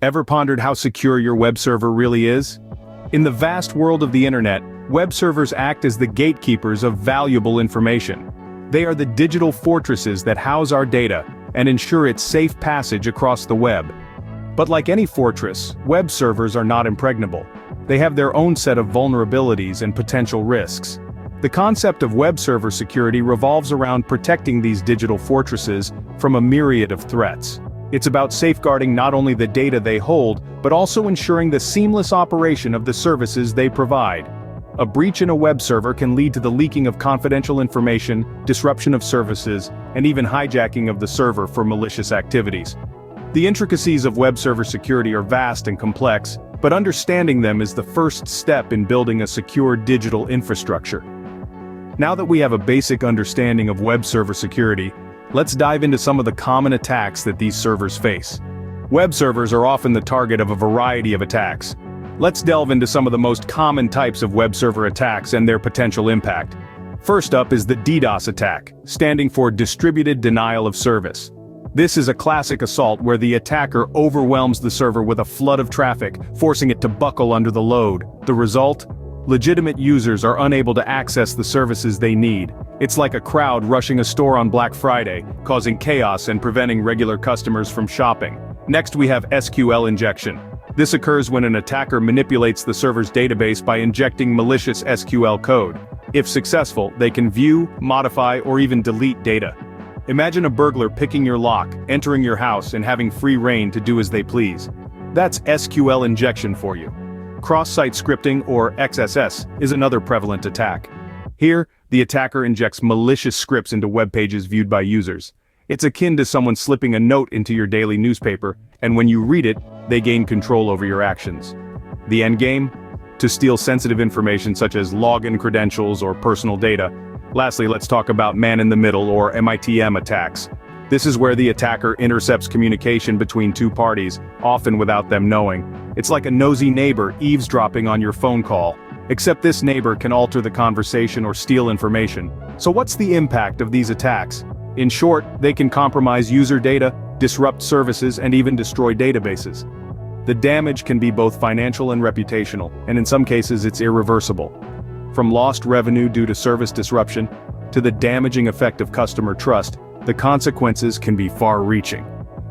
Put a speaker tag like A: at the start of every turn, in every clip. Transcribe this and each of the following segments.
A: Ever pondered how secure your web server really is? In the vast world of the internet, web servers act as the gatekeepers of valuable information. They are the digital fortresses that house our data and ensure its safe passage across the web. But like any fortress, web servers are not impregnable. They have their own set of vulnerabilities and potential risks. The concept of web server security revolves around protecting these digital fortresses from a myriad of threats. It's about safeguarding not only the data they hold, but also ensuring the seamless operation of the services they provide. A breach in a web server can lead to the leaking of confidential information, disruption of services, and even hijacking of the server for malicious activities. The intricacies of web server security are vast and complex, but understanding them is the first step in building a secure digital infrastructure. Now that we have a basic understanding of web server security, let's dive into some of the common attacks that these servers face. Web servers are often the target of a variety of attacks. Let's delve into some of the most common types of web server attacks and their potential impact. First up is the DDoS attack, standing for Distributed Denial of Service. This is a classic assault where the attacker overwhelms the server with a flood of traffic, forcing it to buckle under the load. The result? Legitimate users are unable to access the services they need. It's like a crowd rushing a store on Black Friday, causing chaos and preventing regular customers from shopping. Next we have SQL injection. This occurs when an attacker manipulates the server's database by injecting malicious SQL code. If successful, they can view, modify, or even delete data. Imagine a burglar picking your lock, entering your house, and having free rein to do as they please. That's SQL injection for you. Cross-site scripting, or XSS, is another prevalent attack. Here, the attacker injects malicious scripts into web pages viewed by users. It's akin to someone slipping a note into your daily newspaper, and when you read it, they gain control over your actions. The endgame? To steal sensitive information such as login credentials or personal data. Lastly, let's talk about man-in-the-middle or MITM attacks. This is where the attacker intercepts communication between two parties, often without them knowing. It's like a nosy neighbor eavesdropping on your phone call. Except this neighbor can alter the conversation or steal information. So what's the impact of these attacks? In short, they can compromise user data, disrupt services, and even destroy databases. The damage can be both financial and reputational, and in some cases it's irreversible. From lost revenue due to service disruption, to the damaging effect of customer trust, the consequences can be far-reaching.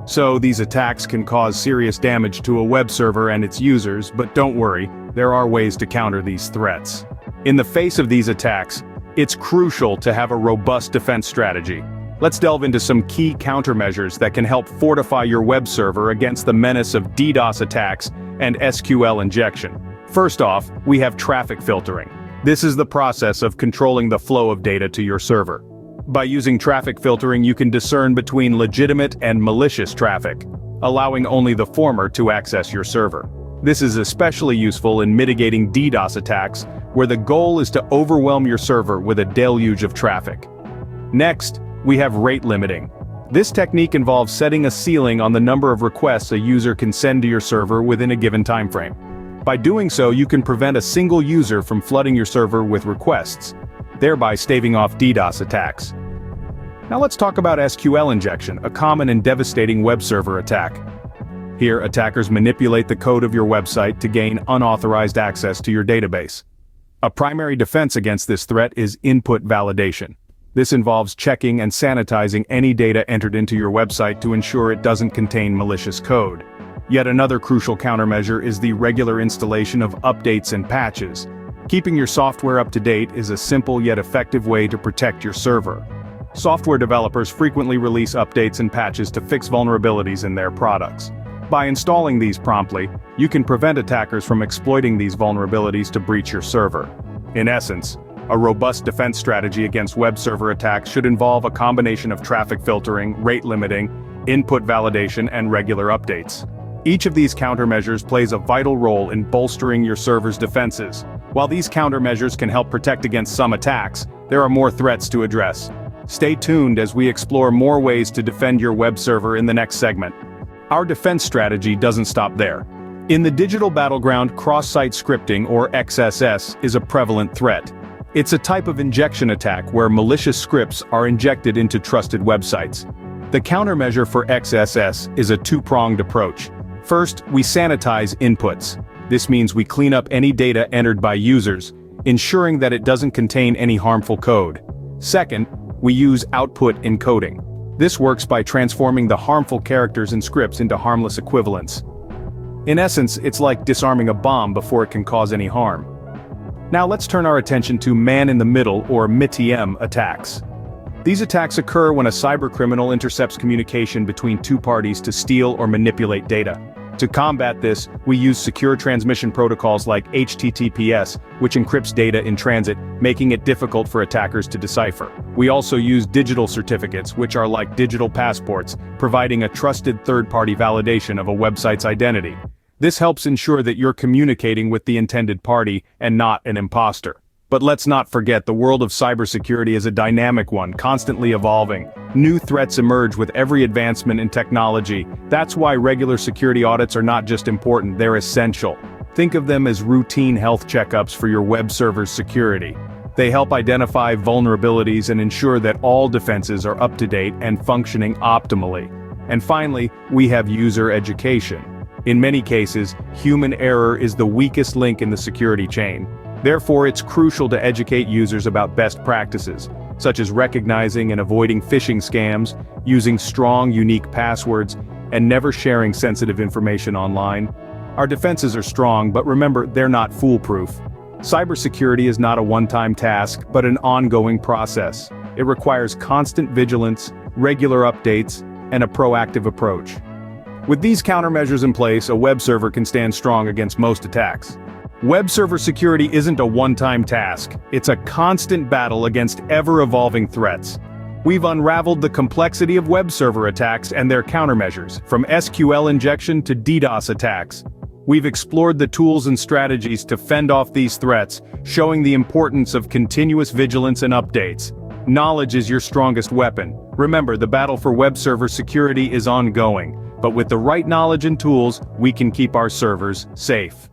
A: So these attacks can cause serious damage to a web server and its users, but don't worry, there are ways to counter these threats. In the face of these attacks, it's crucial to have a robust defense strategy. Let's delve into some key countermeasures that can help fortify your web server against the menace of DDoS attacks and SQL injection. First off, we have traffic filtering. This is the process of controlling the flow of data to your server. By using traffic filtering, you can discern between legitimate and malicious traffic, allowing only the former to access your server. This is especially useful in mitigating DDoS attacks, where the goal is to overwhelm your server with a deluge of traffic. Next, we have rate limiting. This technique involves setting a ceiling on the number of requests a user can send to your server within a given time frame. By doing so, you can prevent a single user from flooding your server with requests, thereby staving off DDoS attacks. Now let's talk about SQL injection, a common and devastating web server attack. Here, attackers manipulate the code of your website to gain unauthorized access to your database. A primary defense against this threat is input validation. This involves checking and sanitizing any data entered into your website to ensure it doesn't contain malicious code. Yet another crucial countermeasure is the regular installation of updates and patches. Keeping your software up to date is a simple yet effective way to protect your server. Software developers frequently release updates and patches to fix vulnerabilities in their products. By installing these promptly, you can prevent attackers from exploiting these vulnerabilities to breach your server. In essence, a robust defense strategy against web server attacks should involve a combination of traffic filtering, rate limiting, input validation, and regular updates. Each of these countermeasures plays a vital role in bolstering your server's defenses. While these countermeasures can help protect against some attacks, there are more threats to address. Stay tuned as we explore more ways to defend your web server in the next segment. Our defense strategy doesn't stop there. In the digital battleground, cross-site scripting, or XSS, is a prevalent threat. It's a type of injection attack where malicious scripts are injected into trusted websites. The countermeasure for XSS is a two-pronged approach. First, we sanitize inputs. This means we clean up any data entered by users, ensuring that it doesn't contain any harmful code. Second, we use output encoding. This works by transforming the harmful characters and scripts into harmless equivalents. In essence, it's like disarming a bomb before it can cause any harm. Now let's turn our attention to man-in-the-middle or MITM attacks. These attacks occur when a cybercriminal intercepts communication between two parties to steal or manipulate data. To combat this, we use secure transmission protocols like HTTPS, which encrypts data in transit, making it difficult for attackers to decipher. We also use digital certificates, which are like digital passports, providing a trusted third-party validation of a website's identity. This helps ensure that you're communicating with the intended party and not an imposter. But let's not forget, the world of cybersecurity is a dynamic one, constantly evolving. New threats emerge with every advancement in technology. That's why regular security audits are not just important, they're essential. Think of them as routine health checkups for your web server's security. They help identify vulnerabilities and ensure that all defenses are up to date and functioning optimally. And finally, we have user education. In many cases, human error is the weakest link in the security chain. Therefore, it's crucial to educate users about best practices, such as recognizing and avoiding phishing scams, using strong, unique passwords, and never sharing sensitive information online. Our defenses are strong, but remember, they're not foolproof. Cybersecurity is not a one-time task, but an ongoing process. It requires constant vigilance, regular updates, and a proactive approach. With these countermeasures in place, a web server can stand strong against most attacks. Web server security isn't a one-time task, it's a constant battle against ever-evolving threats. We've unraveled the complexity of web server attacks and their countermeasures, from SQL injection to DDoS attacks. We've explored the tools and strategies to fend off these threats, showing the importance of continuous vigilance and updates. Knowledge is your strongest weapon. Remember, the battle for web server security is ongoing, but with the right knowledge and tools, we can keep our servers safe.